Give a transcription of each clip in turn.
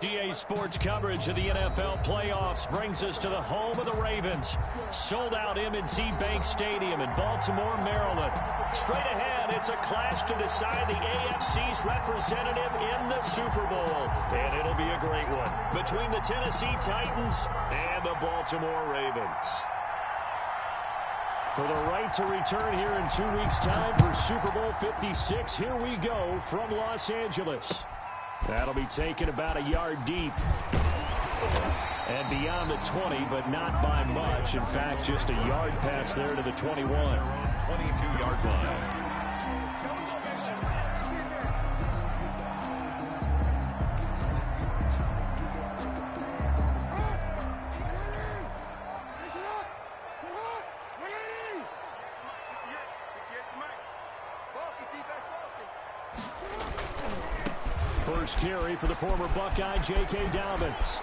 EA Sports coverage of the NFL playoffs brings us to the home of the Ravens. Sold out M&T Bank Stadium in Baltimore, Maryland. Straight ahead, it's a clash to decide the AFC's representative in the Super Bowl. And it'll be a great one between the Tennessee Titans and the Baltimore Ravens. For the right to return here in 2 weeks' time for Super Bowl 56, here we go from Los Angeles. That'll be taken about a yard deep and beyond the 20, but not by much. In fact, just a yard pass there to the 21. 22-yard line. First carry for the former Buckeye, J.K. Dobbins.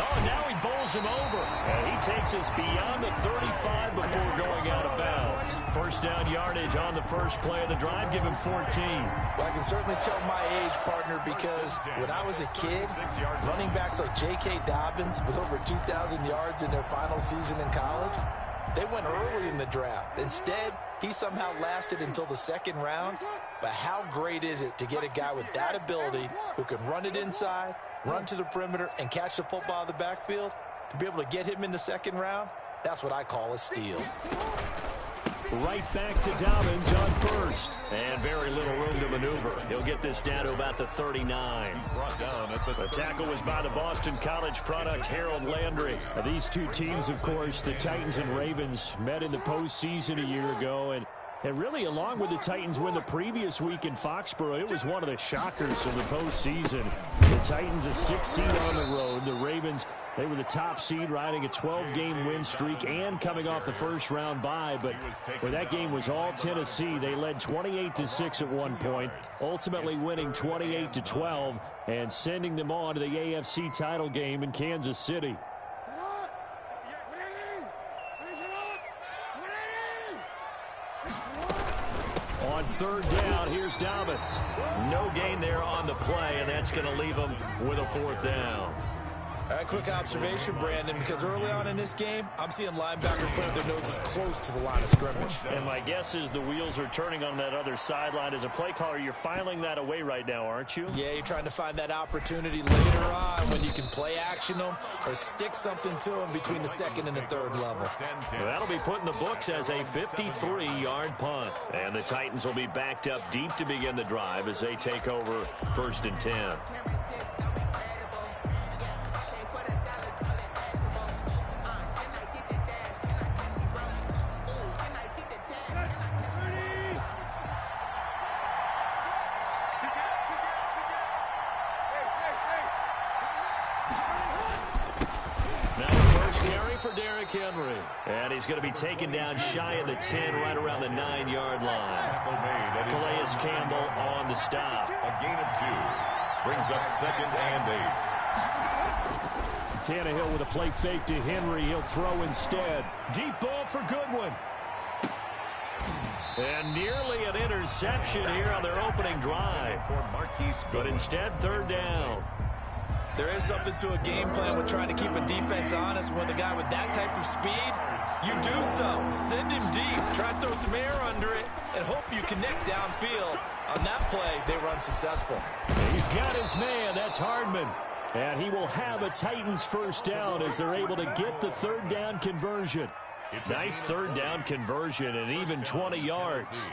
Oh, and now he bowls him over. And he takes us beyond the 35 before going out of bounds. First down yardage on the first play of the drive. Give him 14. Well, I can certainly tell my age, partner, because when I was a kid, running backs like J.K. Dobbins with over 2,000 yards in their final season in college, they went early in the draft. Instead, he somehow lasted until the second round. But how great is it to get a guy with that ability who can run it inside, run to the perimeter, and catch the football in the backfield? To be able to get him in the second round, that's what I call a steal. Right back to Dobbins on first. And very little room to maneuver. He'll get this down to about the 39. The tackle was by the Boston College product, Harold Landry. Now, these two teams, of course, the Titans and Ravens, met in the postseason a year ago. And really, along with the Titans win the previous week in Foxborough, it was one of the shockers of the postseason. The Titans a 6th seed on the road. The Ravens, they were the top seed, riding a 12-game win streak and coming off the first-round bye. But where that game was all Tennessee, they led 28-6 at one point, ultimately winning 28-12 and sending them on to the AFC title game in Kansas City. On third down, here's Dobbins. No gain there on the play, and that's going to leave him with a fourth down. Quick observation, Brandon, because early on in this game, I'm seeing linebackers putting their noses close to the line of scrimmage. And my guess is the wheels are turning on that other sideline. As a play caller, you're filing that away right now, aren't you? Yeah, you're trying to find that opportunity later on when you can play action them or stick something to them between the second and the third level. Well, that'll be put in the books as a 53-yard punt. And the Titans will be backed up deep to begin the drive as they take over 1st and 10. Henry. And he's going to be taken down shy of the 10, right around the 9-yard line. Calais Campbell on the stop. A gain of 2. Brings up 2nd and 8. Tannehill with a play fake to Henry. He'll throw instead. Deep ball for Goodwin. And nearly an interception here on their opening drive. But instead, 3rd down. There is something to a game plan with trying to keep a defense honest. When the guy with that type of speed, you do so. Send him deep. Try to throw some air under it and hope you connect downfield. On that play, they were unsuccessful. He's got his man. That's Hardman. And he will have a Titans first down as they're able to get the 3rd down conversion. Nice 3rd down conversion and even 20 yards.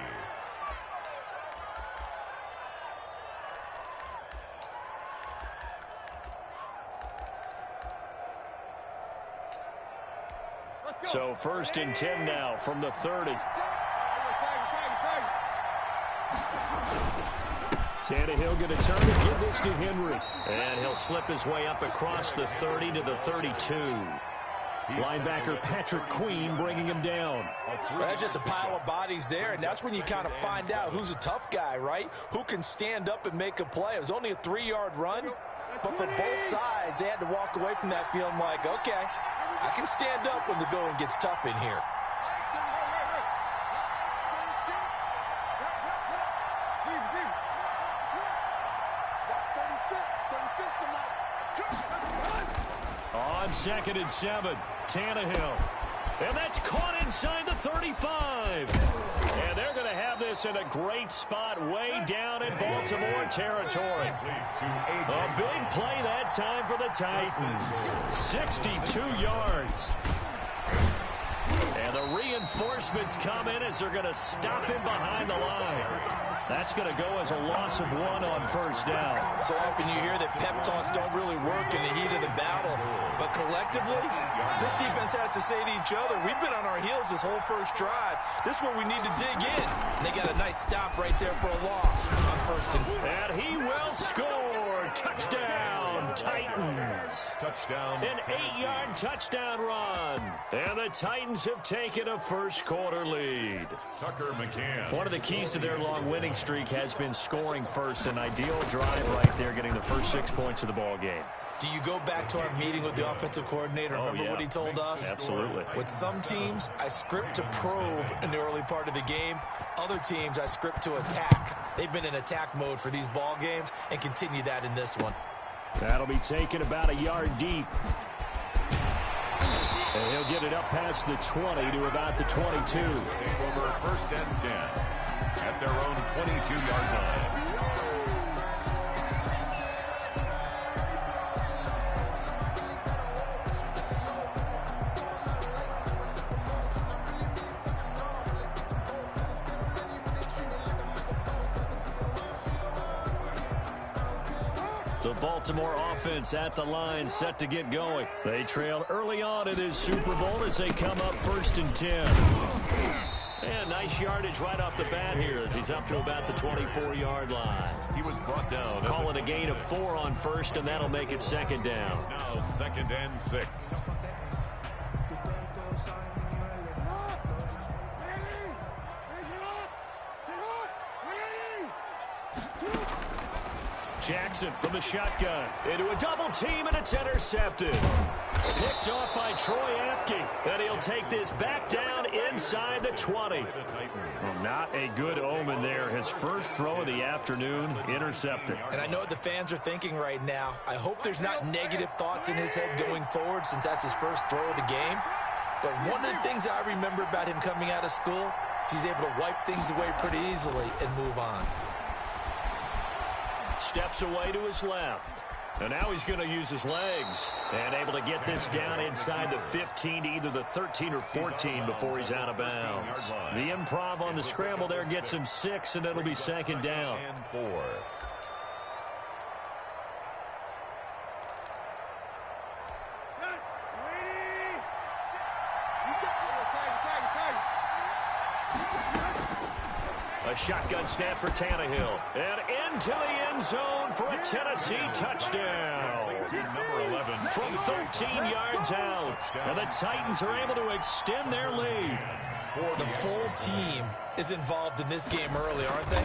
So 1st and 10 now from the 30. Tannehill going to turn and give this to Henry. And he'll slip his way up across the 30 to the 32. Linebacker Patrick Queen bringing him down. That's just a pile of bodies there, and that's when you kind of find out who's a tough guy, right? Who can stand up and make a play. It was only a 3-yard run, but for both sides, they had to walk away from that feeling like, okay, I can stand up when the going gets tough in here. That's 36 tonight. On 2nd and 7, Tannehill. And that's caught inside the 35. And they're going to have this in a great spot way down in Baltimore territory. A big play that time for the Titans. 62 yards. And the reinforcements come in as they're going to stop him behind the line. That's going to go as a loss of 1 on 1st down. So often you hear that pep talks don't really work in the heat of the battle. But collectively, this defense has to say to each other, we've been on our heels this whole first drive. This is where we need to dig in. And they got a nice stop right there for a loss on 1st and... And he will score. Touchdown, Titans. Touchdown. An 8-yard touchdown run. And the Titans have taken a first-quarter lead. Tucker McCann. One of the keys to their long winning streak has been scoring first. An ideal drive right there, getting the first 6 points of the ball game. Do you go back to our meeting with the offensive coordinator? Remember what he told us? Absolutely. With some teams, I script to probe in the early part of the game. Other teams, I script to attack. They've been in attack mode for these ball games and continue that in this one. That'll be taken about a yard deep. And he'll get it up past the 20 to about the 22. Take over 1st and 10 at their own 22-yard line. The Baltimore offense at the line, set to get going. They trailed early on in this Super Bowl as they come up 1st and 10. And nice yardage right off the bat here as he's up to about the 24-yard line. He was brought down. Call it a gain of 4 on 1st, and that'll make it 2nd down. It's now 2nd and 6. Jackson from the shotgun into a double team, and it's intercepted. Picked off by Troy Apke, and he'll take this back down inside the 20. Well, not a good omen there. His first throw of the afternoon, intercepted. And I know what the fans are thinking right now. I hope there's not negative thoughts in his head going forward since that's his first throw of the game. But one of the things I remember about him coming out of school is he's able to wipe things away pretty easily and move on. Steps away to his left. And now he's going to use his legs. And able to get this down inside the 15 to either the 13 or 14 before he's out of bounds. The improv on the scramble there gets him 6, and it'll be 2nd down. And 4. A shotgun snap for Tannehill. And into the end zone for a Tennessee touchdown. Number 11. From 13 yards out. And the Titans are able to extend their lead. The full team is involved in this game early, aren't they?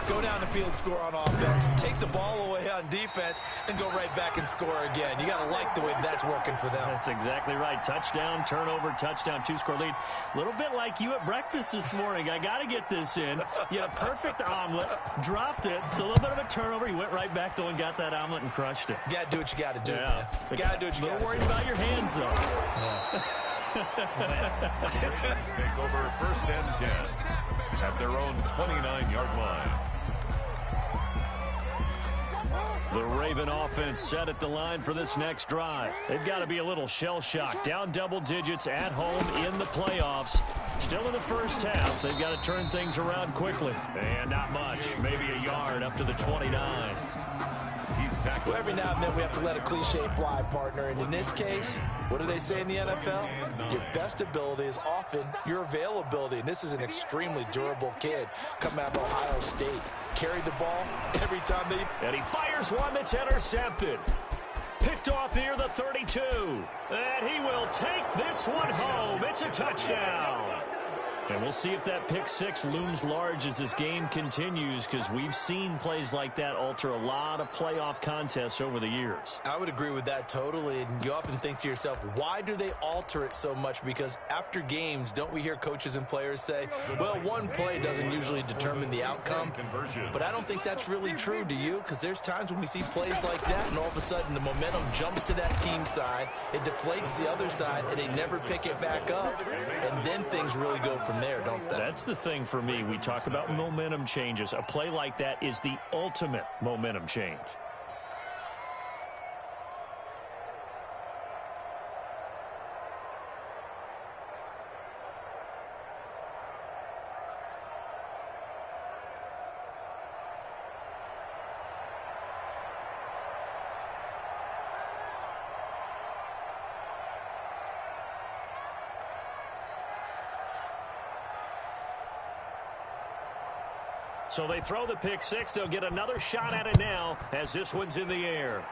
Go down the field, score on offense, take the ball away on defense, and go right back and score again. You got to like the way that's working for them. That's exactly right. Touchdown, turnover, touchdown, 2-score lead. A little bit like you at breakfast this morning. I got to get this in. You had a perfect omelet, dropped it, so a little bit of a turnover. You went right back, though, and got that omelet and crushed it. You got to do what you got to do, Yeah. man. Got to do what you got to do. A little worried about your hands, though. Take over 1st and 10 at their own 29-yard line. The Raven offense set at the line for this next drive. They've got to be a little shell-shocked. Down double digits at home in the playoffs. Still in the first half. They've got to turn things around quickly. And not much. Maybe a yard up to the 29. He's tackled. Well, every now and then we have to let a cliche fly, partner. And in this case, what do they say in the NFL? Your best ability is often your availability. And this is an extremely durable kid coming out of Ohio State. Carried the ball every time they... And he fires one that's intercepted. Picked off near the 32. And he will take this one home. It's a touchdown. And we'll see if that pick six looms large as this game continues, because we've seen plays like that alter a lot of playoff contests over the years. I would agree with that totally. And you often think to yourself, why do they alter it so much? Because after games, don't we hear coaches and players say, well, one play doesn't usually determine the outcome. But I don't think that's really true, do you? Because there's times when we see plays like that, and all of a sudden the momentum jumps to that team side, it deflates the other side, and they never pick it back up. And then things really go from there, don't they? That's the thing for me. We talk about momentum changes. A play like that is the ultimate momentum change. So they throw the pick six. They'll get another shot at it now as this one's in the air.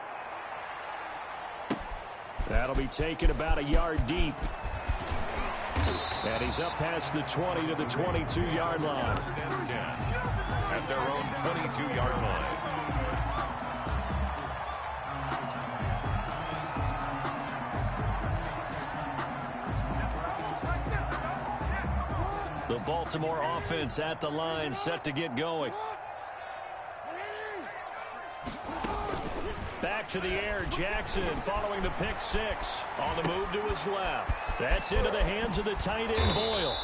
That'll be taken about a yard deep. And he's up past the 20 to the 22-yard line. At their own 22-yard line. The Baltimore offense at the line, set to get going. Back to the air, Jackson following the pick six. On the move to his left. That's into the hands of the tight end, Boyle.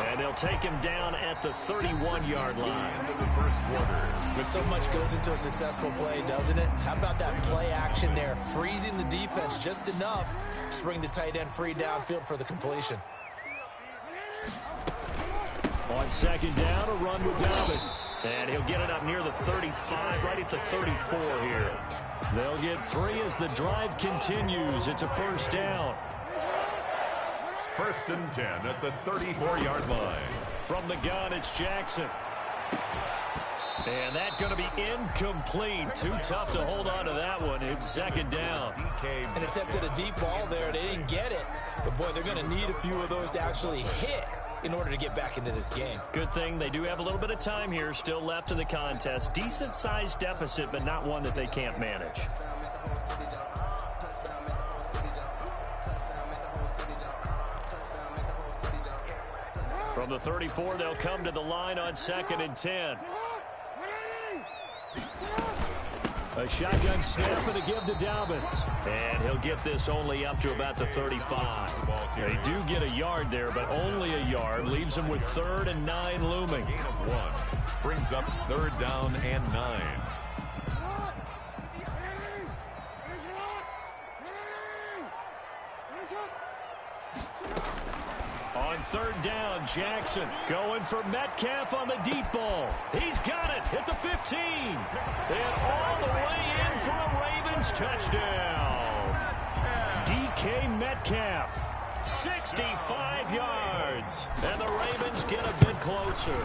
And they'll take him down at the 31-yard line. So much goes into a successful play, doesn't it? How about that play action there, freezing the defense just enough to bring the tight end free downfield for the completion. On second down, a run with Dobbins. And he'll get it up near the 35, right at the 34 here. They'll get three as the drive continues. It's a first down. First and 10 at the 34-yard line. From the gun, it's Jackson. And that's going to be incomplete. Too tough to hold on to that one. It's second down. And attempted a deep ball there. They didn't get it. But, boy, they're going to need a few of those to actually hit in order to get back into this game. Good thing they do have a little bit of time here still left in the contest. Decent-sized deficit, but not one that they can't manage. From the 34, they'll come to the line on second and 10. A shotgun snap and a give to Dobbins. And he'll get this only up to about the 35. They do get a yard there, but only a yard. Leaves them with 3rd and 9 looming. Gain of 1. Brings up 3rd down and 9. On 3rd down, Jackson going for Metcalf on the deep ball. He's got it at the 15. And all the way in for a Ravens touchdown. DK Metcalf, 65 yards. And the Ravens get a bit closer.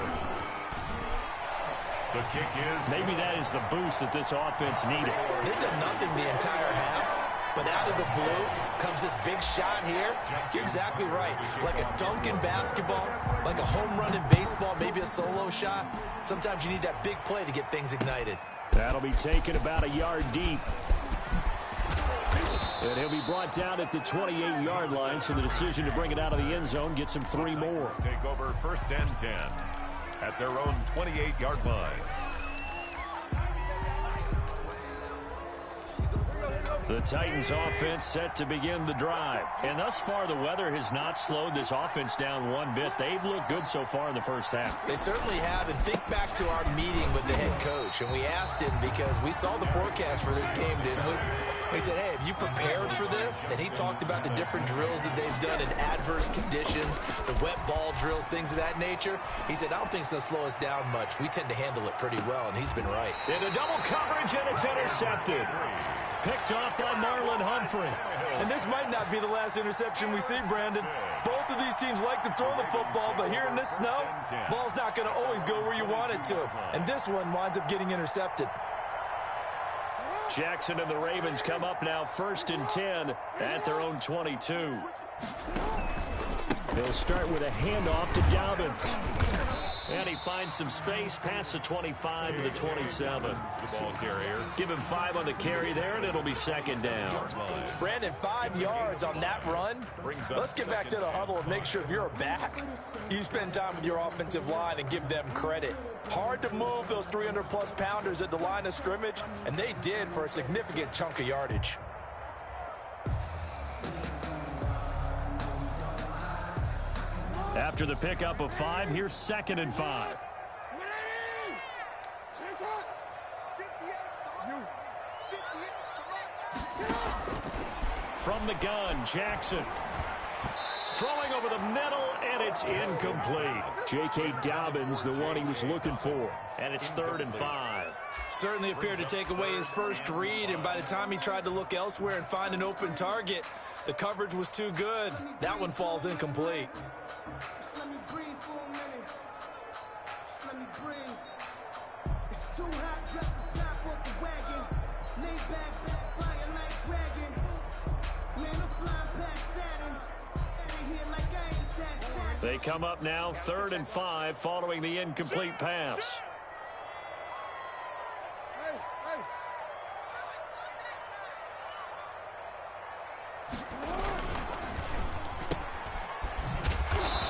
The kick is... Maybe that is the boost that this offense needed. They've done nothing the entire half. But out of the blue comes this big shot here. You're exactly right. Like a dunk in basketball, like a home run in baseball, maybe a solo shot. Sometimes you need that big play to get things ignited. That'll be taken about a yard deep. And he'll be brought down at the 28-yard line, so the decision to bring it out of the end zone gets him 3 more. Take over 1st and 10 at their own 28-yard line. The Titans offense set to begin the drive. And thus far, the weather has not slowed this offense down one bit. They've looked good so far in the first half. They certainly have. And think back to our meeting with the head coach. And we asked him because we saw the forecast for this game, didn't we? We said, hey, have you prepared for this? And he talked about the different drills that they've done in adverse conditions, the wet ball drills, things of that nature. He said, I don't think it's going to slow us down much. We tend to handle it pretty well, and he's been right. Into double coverage, and it's intercepted. Picked off by Marlon Humphrey. And this might not be the last interception we see, Brandon. Both of these teams like to throw the football, but here in this snow, ball's not going to always go where you want it to. And this one winds up getting intercepted. Jackson and the Ravens come up now 1st and 10 at their own 22. They'll start with a handoff to Dobbins. And he finds some space past the 25 to the 27. The ball carrier. Give him 5 on the carry there, and it'll be second down. Brandon, 5 yards on that run. Let's get back to the huddle and make sure if you're a back, you spend time with your offensive line and give them credit. Hard to move those 300-plus pounders at the line of scrimmage, and they did for a significant chunk of yardage. After the pickup of 5, here's 2nd and 5. From the gun, Jackson. Throwing over the middle, and it's incomplete. J.K. Dobbins, the one he was looking for. And it's 3rd and 5. Certainly appeared to take away his first read, and by the time he tried to look elsewhere and find an open target, the coverage was too good. That one falls incomplete. Let me breathe for a minute. Let me breathe. It's too hot, drop the top off the wagon. Lay back, fire like dragon. Man, I'm flying past Saturn. Ain't here like I ain't that Saturn. They come up now 3rd and 5 following the incomplete pass.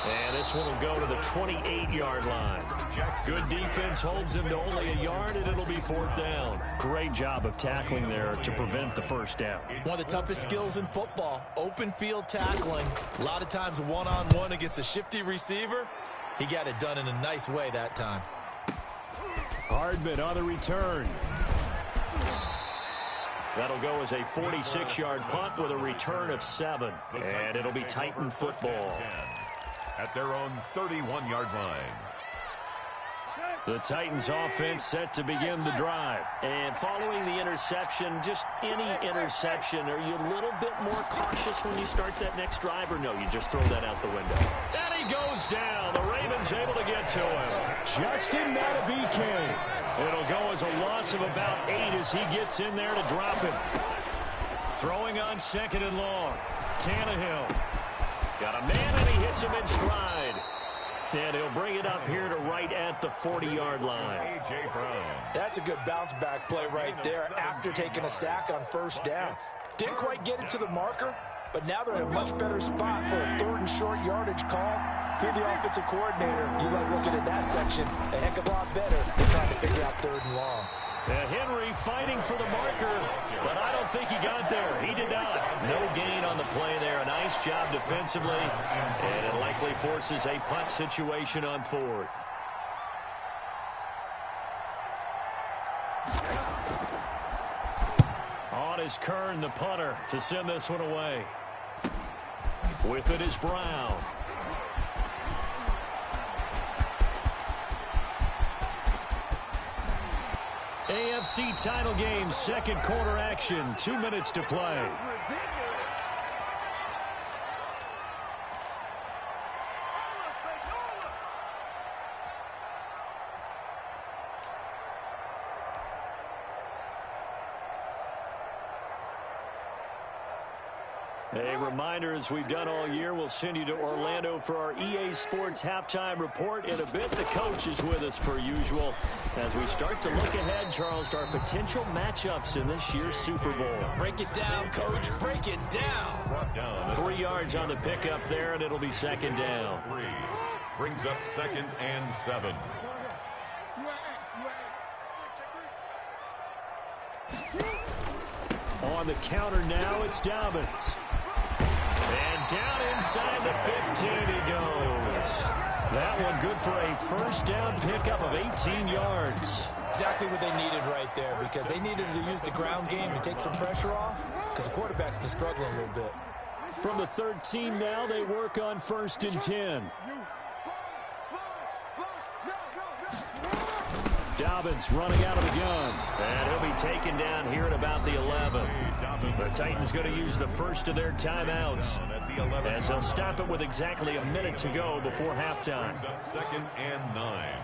And this one will go to the 28-yard line. Good defense holds him to only a yard, and it'll be 4th down. Great job of tackling there to prevent the first down. One of the toughest skills in football, open field tackling. A lot of times one-on-one against a shifty receiver. He got it done in a nice way that time. Hardman on the return. That'll go as a 46-yard punt with a return of 7. And it'll be Titan football. At their own 31-yard line. The Titans offense set to begin the drive. And following the interception, just any interception, are you a little bit more cautious when you start that next drive, or no, you just throw that out the window? And he goes down. The Ravens able to get to him. Justin Madubuike. It'll go as a loss of about 8 as he gets in there to drop him. Throwing on 2nd and long. Tannehill. Got a man, and he hits him in stride. And he'll bring it up here to right at the 40-yard line. A.J. Brown. That's a good bounce-back play right there after taking a sack on 1st down. Didn't quite get it to the marker, but now they're in a much better spot for a 3rd and short yardage call. Through the offensive coordinator, you like looking at that section a heck of a lot better than trying to figure out 3rd and long. Henry fighting for the marker, but I don't think he got there. He did not. No gain on the play there. A nice job defensively, and it likely forces a punt situation on 4th. On is Kern, the punter, to send this one away. With it is Brown. AFC title game, 2nd quarter action, 2 minutes to play. A reminder, as we've done all year, we'll send you to Orlando for our EA Sports halftime report. In a bit, the coach is with us per usual as we start to look ahead, Charles, to our potential matchups in this year's Super Bowl. Break it down, Coach. Break it down. 3 yards on the pickup there, and it'll be 2nd down. 3 brings up 2nd and 7. On the counter now, it's Dobbins. And down inside the 15 he goes. That one good for a 1st down pickup of 18 yards. Exactly what they needed right there, because they needed to use the ground game to take some pressure off, because the quarterback's been struggling a little bit. From the 13 now, they work on 1st and 10. Dobbins running out of the gun. And he'll be taken down here at about the 11. The Titans going to use the first of their timeouts, as they'll stop it with exactly a minute to go before halftime. 2nd and 9.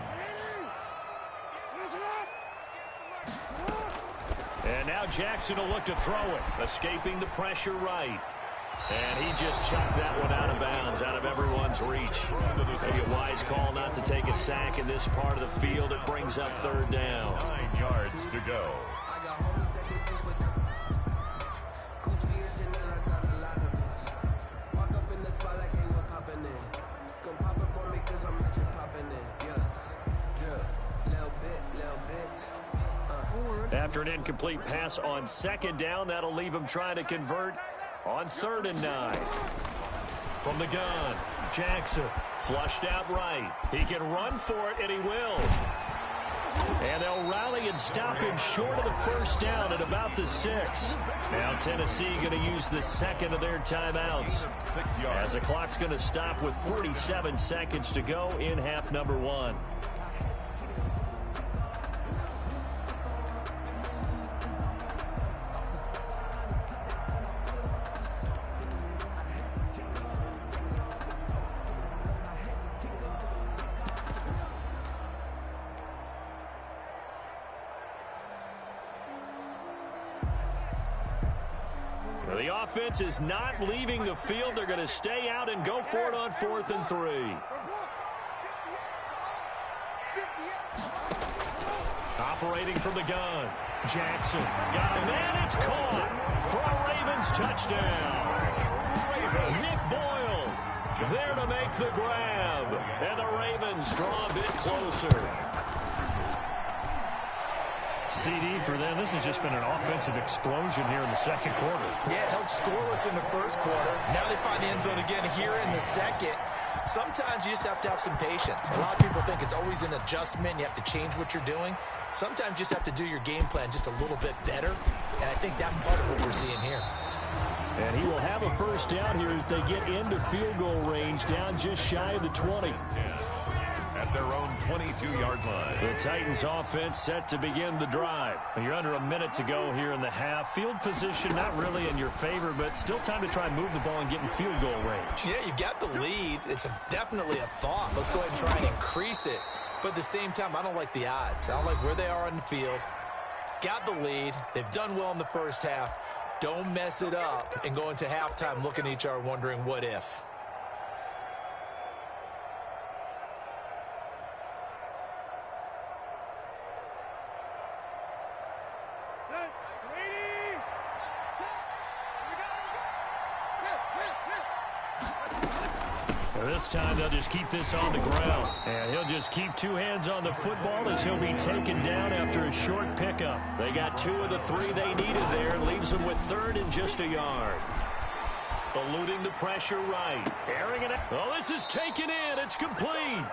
And now Jackson will look to throw it, escaping the pressure right. And he just chucked that one out of bounds, out of everyone's reach. Maybe a wise call not to take a sack in this part of the field. It brings up third down. 9 yards to go. After an incomplete pass on second down, that'll leave him trying to convert on 3rd and 9. From the gun, Jackson flushed out right. He can run for it, and he will. And they'll rally and stop him short of the first down at about the 6. Now Tennessee going to use the second of their timeouts, as the clock's going to stop with 47 seconds to go in half number 1. The offense is not leaving the field. They're going to stay out and go for it on 4th and 3. Operating from the gun, Jackson got a man. It's caught for a Ravens touchdown. Nick Boyle there to make the grab, and the Ravens draw a bit closer. CD for them. This has just been an offensive explosion here in the second quarter. Yeah, held scoreless in the first quarter. Now they find the end zone again here in the second. Sometimes you just have to have some patience. A lot of people think it's always an adjustment. You have to change what you're doing. Sometimes you just have to do your game plan just a little bit better. And I think that's part of what we're seeing here. And he will have a first down here as they get into field goal range, down just shy of the 20. At their own 22-yard line. The Titans offense set to begin the drive. You're under a minute to go here in the half. Field position not really in your favor, but still time to try and move the ball and get in field goal range. Yeah, you got the lead. It's definitely a thought. Let's go ahead and try and increase it. But at the same time, I don't like the odds. I don't like where they are on the field. Got the lead. They've done well in the first half. Don't mess it up and go into halftime looking at each other wondering what if. This time they'll just keep this on the ground. And he'll just keep 2 hands on the football as he'll be taken down after a short pickup. They got 2 of the 3 they needed there. Leaves them with 3rd and just a yard. Eluding the pressure right. Airing it out. Oh, this is taken in. It's complete.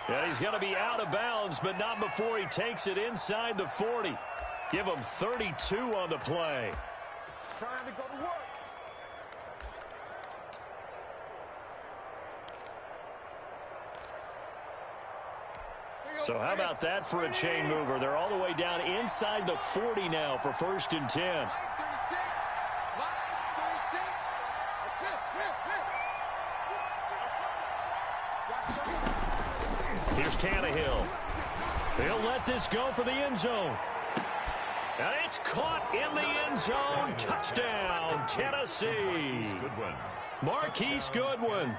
And he's going to be out of bounds, but not before he takes it inside the 40. Give him 32 on the play. Trying to go to work. So how about that for a chain mover? They're all the way down inside the 40 now for 1st and 10. Here's Tannehill. He'll let this go for the end zone. And it's caught in the end zone. Touchdown, Tennessee. Marquise Goodwin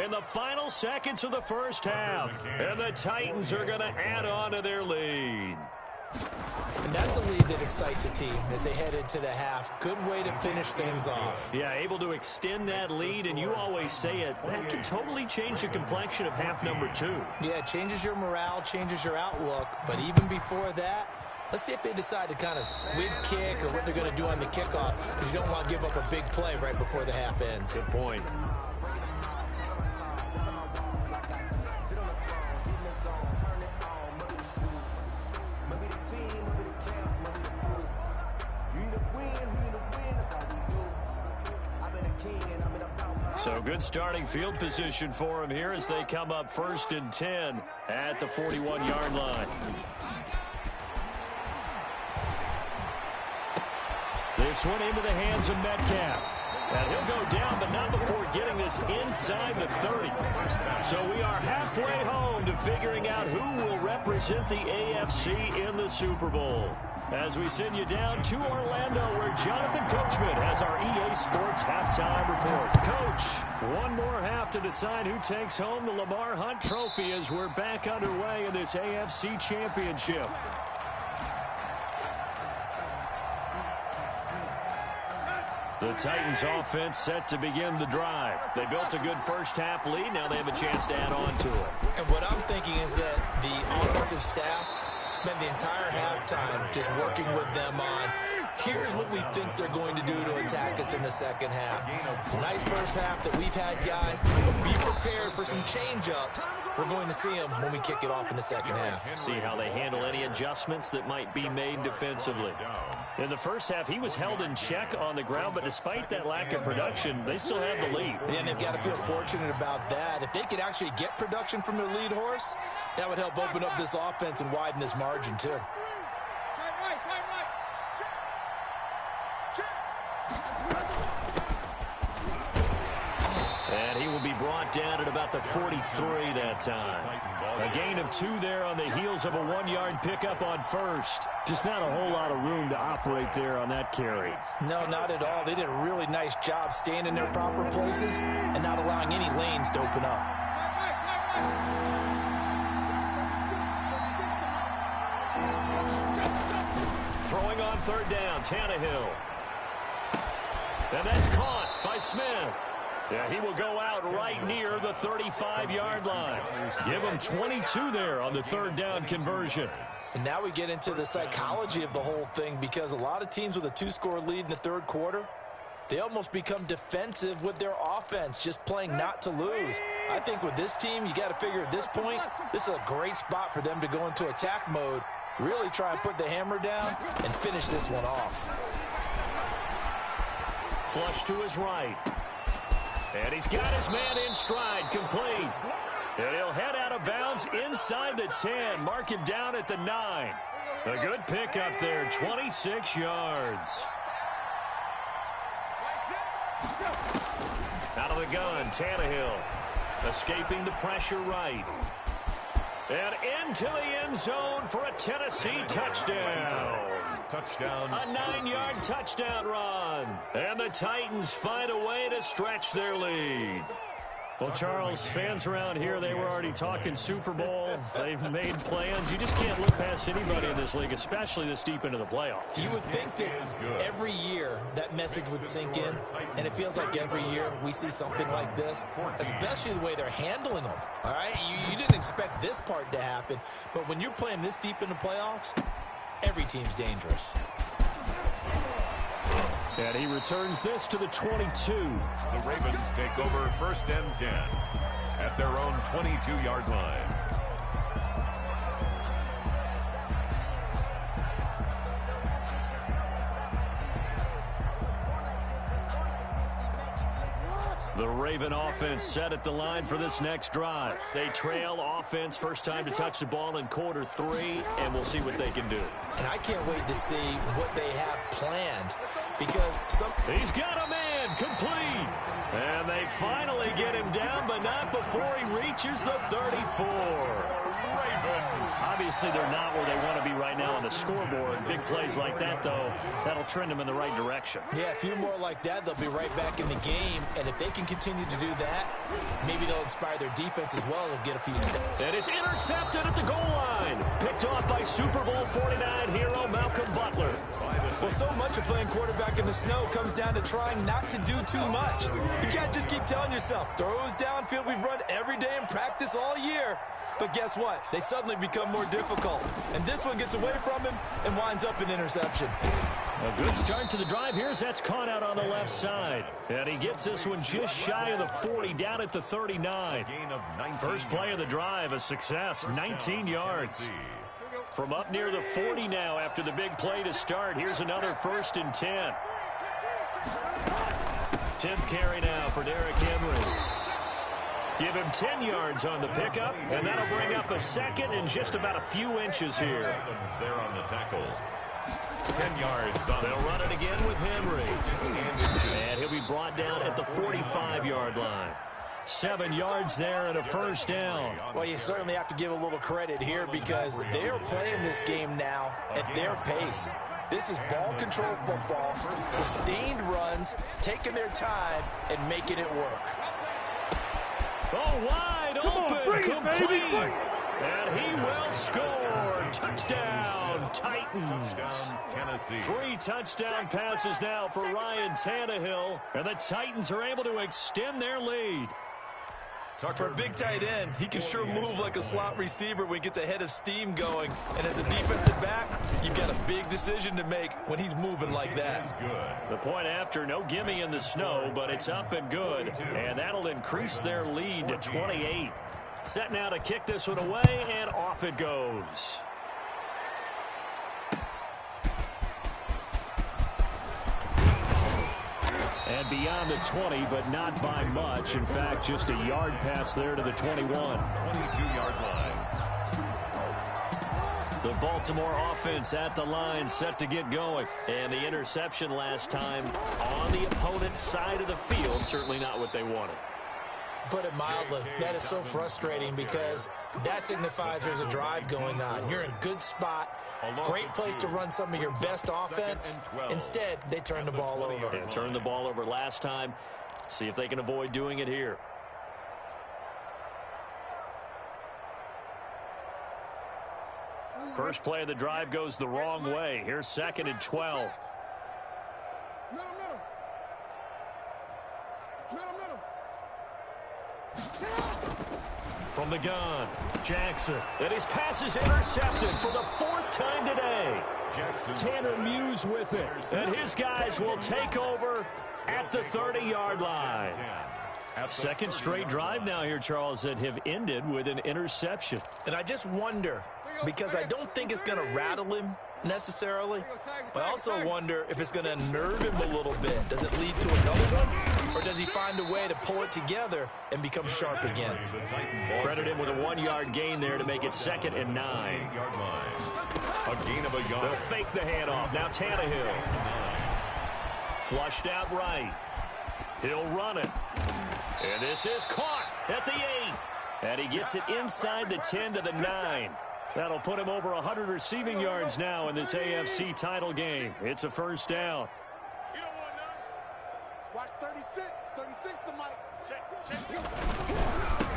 in the final seconds of the first half. And the Titans are going to add on to their lead. And that's a lead that excites a team as they head into the half. Good way to finish things off. Yeah, able to extend that lead, and you always say it, that can totally change the complexion of half number 2. Yeah, it changes your morale, changes your outlook. But even before that, let's see if they decide to kind of squib kick or what they're going to do on the kickoff, because you don't want to give up a big play right before the half ends. Good point. So good starting field position for him here as they come up 1st and 10 at the 41-yard line. This one into the hands of Metcalf. And he'll go down, but not before getting this inside the 30. So we are halfway home to figuring out who will represent the AFC in the Super Bowl. as we send you down to Orlando, where Jonathan Coachman has our EA Sports halftime report. Coach, one more half to decide who takes home the Lamar Hunt Trophy as we're back underway in this AFC Championship. The Titans offense set to begin the drive. They built a good first-half lead. Now they have a chance to add on to it. And what I'm thinking is that the offensive staff spent the entire halftime just working with them on, here's what we think they're going to do to attack us in the second half. Nice first half that we've had, guys, but be prepared for some change-ups. We're going to see them when we kick it off in the second half. See how they handle any adjustments that might be made defensively. In the first half, he was held in check on the ground, but despite that lack of production, they still have the lead. And they've got to feel fortunate about that. If they could actually get production from their lead horse, that would help open up this offense and widen this margin, too. And he will be brought down at about the 43 that time. A gain of 2 there on the heels of a 1-yard pickup on first. Just not a whole lot of room to operate there on that carry. No, not at all. They did a really nice job staying in their proper places and not allowing any lanes to open up. Throwing on third down, Tannehill. And that's caught by Smith. Yeah, he will go out right near the 35-yard line. Give him 22 there on the third down conversion. And now we get into the psychology of the whole thing, because a lot of teams with a 2-score lead in the third quarter, they almost become defensive with their offense, just playing not to lose. I think with this team, you got to figure at this point, this is a great spot for them to go into attack mode, really try and put the hammer down and finish this one off. Flush to his right. And he's got his man in stride, complete. And he'll head out of bounds inside the 10. Mark him down at the 9. A good pickup there, 26 yards. Out of the gun, Tannehill. Escaping the pressure right. And into the end zone for a Tennessee touchdown. Touchdown. A 9-yard touchdown run. And the Titans find a way to stretch their lead. Well, Charles, fans around here, they were already talking Super Bowl. They've made plans. You just can't look past anybody in this league, especially this deep into the playoffs. You would think that every year that message would sink in, and it feels like every year we see something like this, especially the way they're handling them. All right, you didn't expect this part to happen, but when you're playing this deep in the playoffs, every team's dangerous. And he returns this to the 22. The Ravens take over 1st and 10 at their own 22-yard line. The Raven offense set at the line for this next drive. They trail offense, first time to touch the ball in quarter 3, and we'll see what they can do. And I can't wait to see what they have planned, because he's got a man, complete. And they finally get him down, but not before he reaches the 34. Obviously, they're not where they want to be right now on the scoreboard. Big plays like that, though, that'll trend them in the right direction. Yeah, a few more like that, they'll be right back in the game. And if they can continue to do that, maybe they'll inspire their defense as well. They'll get a few steps. And it's intercepted at the goal line. Picked off by Super Bowl 49 hero Malcolm Butler. Well, so much of playing quarterback in the snow comes down to trying not to do too much. You can't just keep telling yourself, throws downfield we've run every day in practice all year. But guess what? They suddenly become more difficult. And this one gets away from him and winds up an interception. A good start to the drive here as that's caught out on the left side. And he gets this one just shy of the 40, down at the 39. First play of the drive, a success, 19 yards. From up near the 40 now after the big play to start. Here's another 1st and 10. 10th carry now for Derrick Henry. Give him 10 yards on the pickup, and that'll bring up a second in just about a few inches here. There on the tackle. 10 yards. They'll run it again with Henry. And he'll be brought down at the 45-yard line. 7 yards there and a first down. Well, you certainly have to give a little credit here because they're playing this game now at their pace. This is ball control football, sustained runs, taking their time and making it work. Oh, wide open, complete. And he will score. Touchdown, Titans. Touchdown, Tennessee. 3 touchdown passes now for Ryan Tannehill. And the Titans are able to extend their lead. For a big tight end, he can sure move like a slot receiver when he gets a head of steam going. And as a defensive back, you've got a big decision to make when he's moving like that. The point after, no gimme in the snow, but it's up and good. And that'll increase their lead to 28. Set now to kick this one away, and off it goes. And beyond the 20, but not by much. In fact, just a yard pass there to the 21. 22-yard line. The Baltimore offense at the line, set to get going. And the interception last time on the opponent's side of the field, certainly not what they wanted. Put it mildly, that is so frustrating because that signifies there's a drive going on. You're in a good spot, great place to run some of your best offense. Instead, they turn the ball over. Yeah, turned the ball over last time. See if they can avoid doing it here. First play of the drive goes the wrong way. Here's 2nd and 12. From the gun, Jackson. And his pass is intercepted for the 4th time today. Tanner Muse with it. And his guys will take over at the 30-yard line. 2nd straight drive now here, Charles, that have ended with an interception. And I just wonder, because I don't think it's going to rattle him necessarily, but I also wonder if it's going to unnerve him a little bit. Does it lead to another one, or does he find a way to pull it together and become sharp again? Credit him with a 1-yard gain there to make it 2nd and 9. A gain of a yard. They'll fake the handoff. Now Tannehill. Flushed out right. He'll run it. And this is caught at the 8. And he gets it inside the 10 to the 9. That'll put him over 100 receiving yards now in this AFC title game. It's a first down. You don't want none. Watch 36. 36 the mic.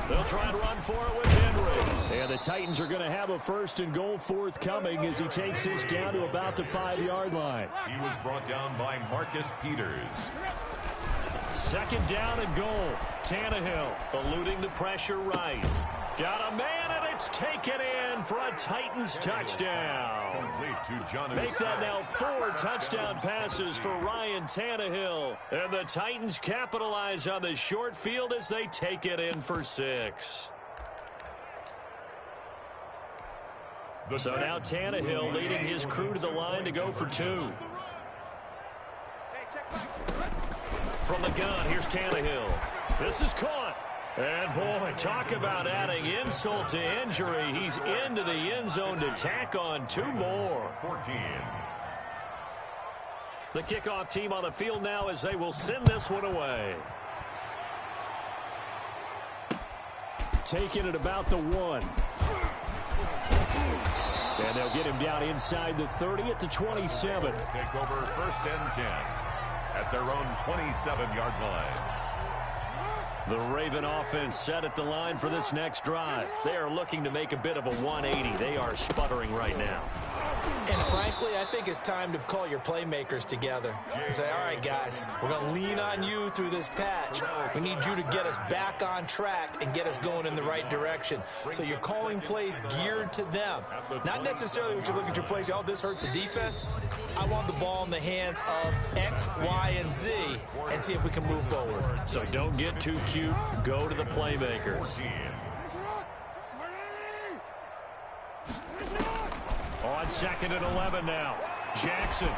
They'll try and run for it with Henry. And the Titans are going to have a 1st and goal forthcoming as he takes this down to about the 5-yard line. He was brought down by Marcus Peters. 2nd down and goal. Tannehill eluding the pressure right. Got a man, and it's taken in for a Titans touchdown. Complete to Jonnu Make that Smith. now 4 touchdown passes for Ryan Tannehill. And the Titans capitalize on the short field as they take it in for 6. So now Tannehill leading his crew to the line to go for 2. From the gun, here's Tannehill. This is caught. And, boy, talk about adding insult to injury. He's into the end zone to tack on 2 more. 14. The kickoff team on the field now as they will send this one away. Taking it about the 1. And they'll get him down inside the 30 at the 27. Take over 1st and 10 at their own 27-yard line. The Raven offense set at the line for this next drive. They are looking to make a bit of a 180. They are sputtering right now. And frankly, I think it's time to call your playmakers together and say, all right, guys, we're going to lean on you through this patch. We need you to get us back on track and get us going in the right direction. So you're calling plays geared to them. Not necessarily what you look at your plays, oh, this hurts the defense. I want the ball in the hands of X, Y, and Z and see if we can move forward. So don't get too cute. Go to the playmakers. On 2nd and 11 now. Jackson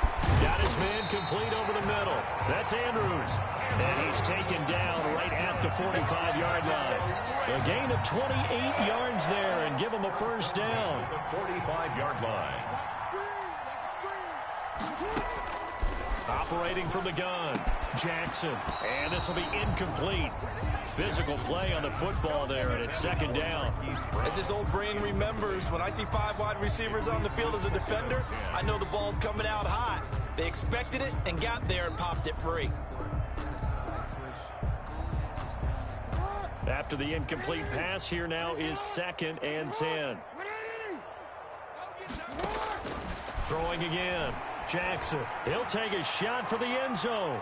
got his man complete over the middle. That's Andrews. And he's taken down right at the 45-yard line. A gain of 28 yards there and give him a first down. The 45-yard line. Operating from the gun, Jackson. And this will be incomplete. Physical play on the football there, and it's second down. As this old brain remembers, when I see 5 wide receivers on the field as a defender, I know the ball's coming out hot. They expected it and got there and popped it free. After the incomplete pass, here now is 2nd and 10. Throwing again. Jackson. He'll take a shot for the end zone.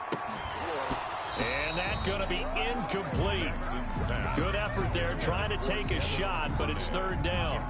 And that's going to be incomplete. Good effort there trying to take a shot, but it's 3rd down.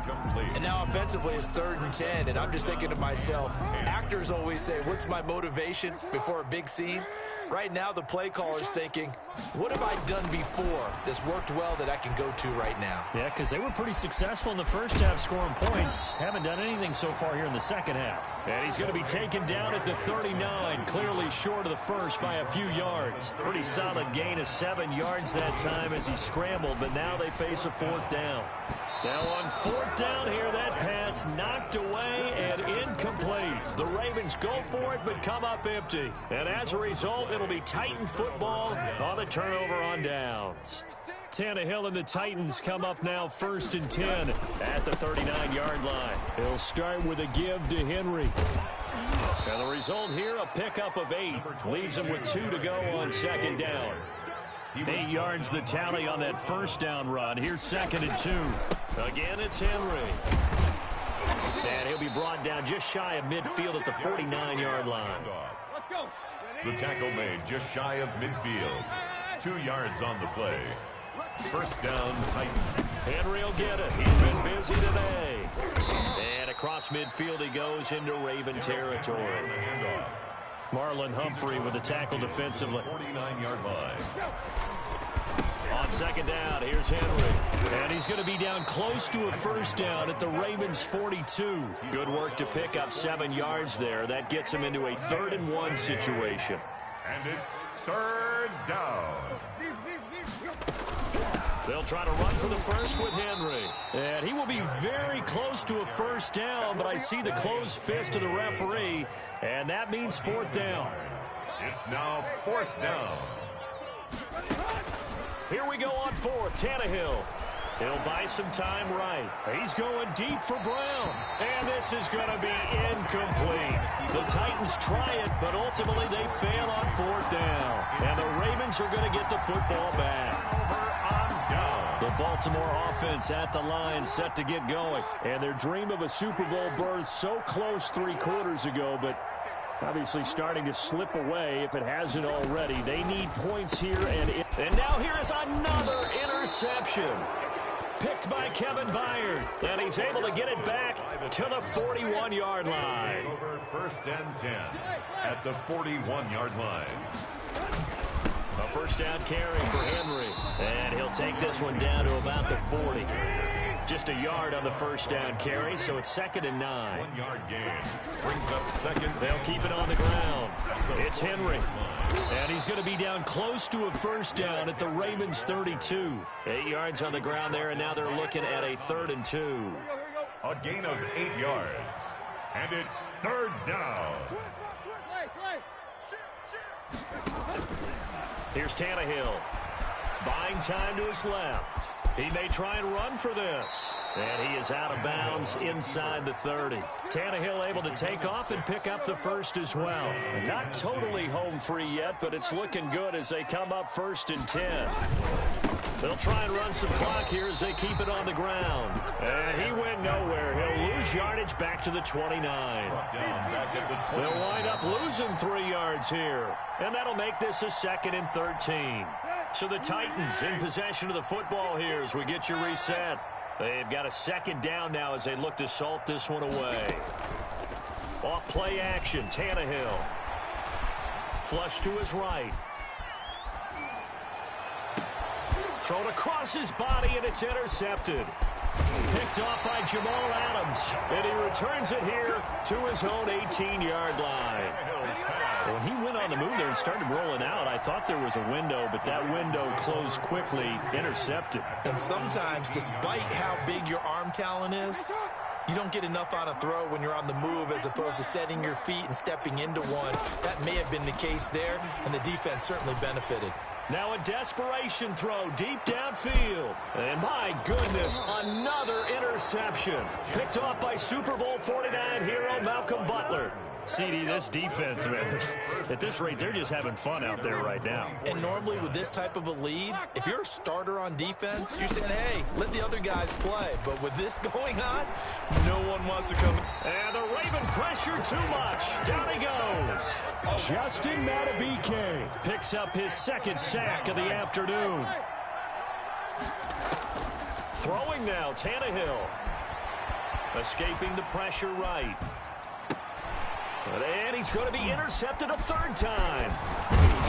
And now offensively it's 3rd and 10, and I'm just thinking to myself, actors always say, what's my motivation before a big scene? Right now the play caller's thinking, what have I done before that's worked well that I can go to right now? Yeah, because they were pretty successful in the first half scoring points. Haven't done anything so far here in the second half. And he's going to be taken down at the 39, clearly short of the first by a few yards. Pretty solid gain of 7 yards that time as he scrambled, but now they face a 4th down. Now on 4th down here, that pass knocked away and incomplete. The Ravens go for it, but come up empty. And as a result, it'll be Titan football on the turnover on downs. Tannehill and the Titans come up now 1st and 10 at the 39-yard line. He'll start with a give to Henry. And the result here, a pickup of 8. Leaves him with 2 to go on 2nd down. 8 yards the tally on that 1st down run. Here's 2nd and 2. Again, it's Henry. And he'll be brought down just shy of midfield at the 49-yard line. The tackle made just shy of midfield. 2 yards on the play. 1st down, Titans. Henry will get it. He's been busy today. And across midfield he goes into Raven territory. Marlon Humphrey with the tackle defensively. 49-yard line. On 2nd down, here's Henry. And he's going to be down close to a 1st down at the Ravens 42. Good work to pick up 7 yards there. That gets him into a 3rd and 1 situation. And it's 3rd down. They'll try to run for the first with Henry. And he will be very close to a 1st down, but I see the closed fist of the referee, and that means 4th down. It's now 4th down. Here we go on 4th. Tannehill. He'll buy some time right. He's going deep for Brown. And this is going to be incomplete. The Titans try it, but ultimately they fail on 4th down. And the Ravens are going to get the football back. The Baltimore offense at the line, set to get going. And their dream of a Super Bowl berth so close 3 quarters ago, but obviously starting to slip away if it hasn't already. They need points here. And now here is another interception. Picked by Kevin Byard. And he's able to get it back to the 41-yard line. Over 1st and 10 at the 41-yard line. A 1st down carry for Henry. And he'll take this one down to about the 40. Just a yard on the 1st down carry, so it's 2nd and 9. 1-yard gain. Brings up 2nd. They'll keep it on the ground. It's Henry. And he's going to be down close to a 1st down at the Ravens 32. 8 yards on the ground there, and now they're looking at a 3rd and 2. A gain of 8 yards. And it's 3rd down. Here's Tannehill. Buying time to his left. He may try and run for this. And he is out of bounds inside the 30. Tannehill able to take off and pick up the 1st as well. Not totally home free yet, but it's looking good as they come up 1st and 10. They'll try and run some clock here as they keep it on the ground. And he went nowhere. He'll lose yardage back to the 29. They'll wind up losing 3 yards here. And that'll make this a 2nd and 13. So the Titans in possession of the football here as we get you reset. They've got a 2nd down now as they look to salt this one away. Off play action, Tannehill. Flush to his right. Thrown across his body, and it's intercepted. Picked off by Jamal Adams. And he returns it here to his own 18-yard line. When he went on the move there and started rolling out, I thought there was a window, but that window closed quickly, intercepted. And sometimes, despite how big your arm talent is, You don't get enough on a throw when you're on the move as opposed to setting your feet and stepping into one. That may have been the case there, and the defense certainly benefited. Now a desperation throw deep downfield. And my goodness, another interception. Picked off by Super Bowl 49 hero Malcolm Butler. CD, this defense, man, at this rate, they're just having fun out there right now. And normally with this type of a lead, if you're a starter on defense, you're saying, hey, let the other guys play. But with this going on, no one wants to come. And the Raven pressure too much. Down he goes. Justin Madubuike picks up his second sack of the afternoon. Throwing now, Tannehill. Escaping the pressure right. And he's going to be intercepted a third time.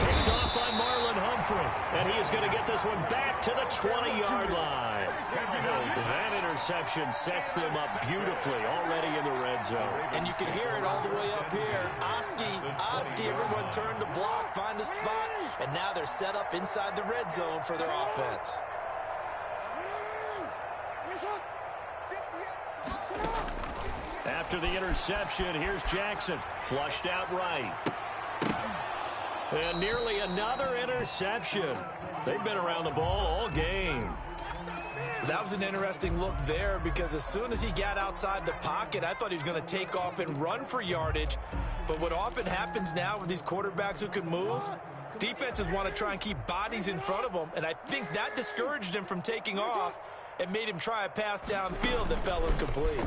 Picked off by Marlon Humphrey. And he is going to get this one back to the 20-yard line. That interception sets them up beautifully already in the red zone. And you can hear it all the way up here. Oski, everyone turned to block, find a spot, and now they're set up inside the red zone for their offense. After the interception, here's Jackson. Flushed out right. And nearly another interception. They've been around the ball all game. That was an interesting look there because as soon as he got outside the pocket, I thought he was going to take off and run for yardage. But what often happens now with these quarterbacks who can move, defenses want to try and keep bodies in front of them, and I think that discouraged him from taking off and made him try a pass downfield that fell incomplete.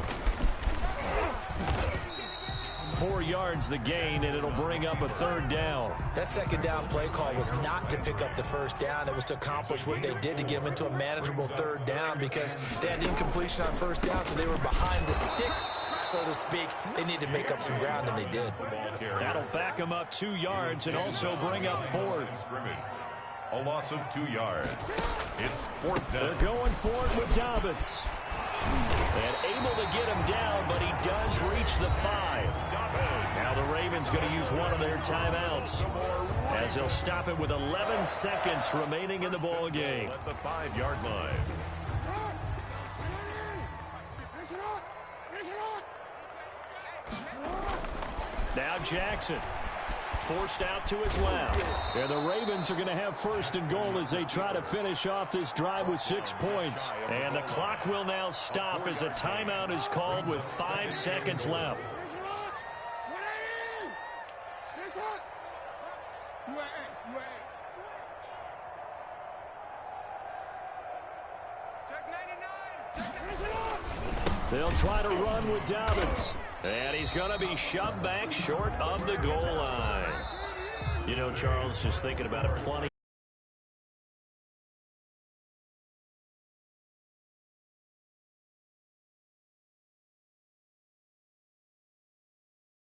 4 yards the gain, and it'll bring up a third down. That second down play call was not to pick up the first down. It was to accomplish what they did to get them into a manageable third down because they had incompletion on first down, so they were behind the sticks, so to speak. They needed to make up some ground, and they did. That'll back them up 2 yards and also bring up fourth. A loss of 2 yards. It's fourth down. They're going for it with Dobbins. And able to get him down, but he does reach the 5. Now the Ravens going to use one of their timeouts as they'll stop it with 11 seconds remaining in the ball game. At the 5-yard line. Now Jackson. Forced out to his left. And the Ravens are going to have first and goal as they try to finish off this drive with 6 points. And the clock will now stop as a timeout is called with 5 seconds left. They'll try to run with Dobbins. And he's going to be shoved back short of the goal line. You know, Charles, just thinking about it, plenty.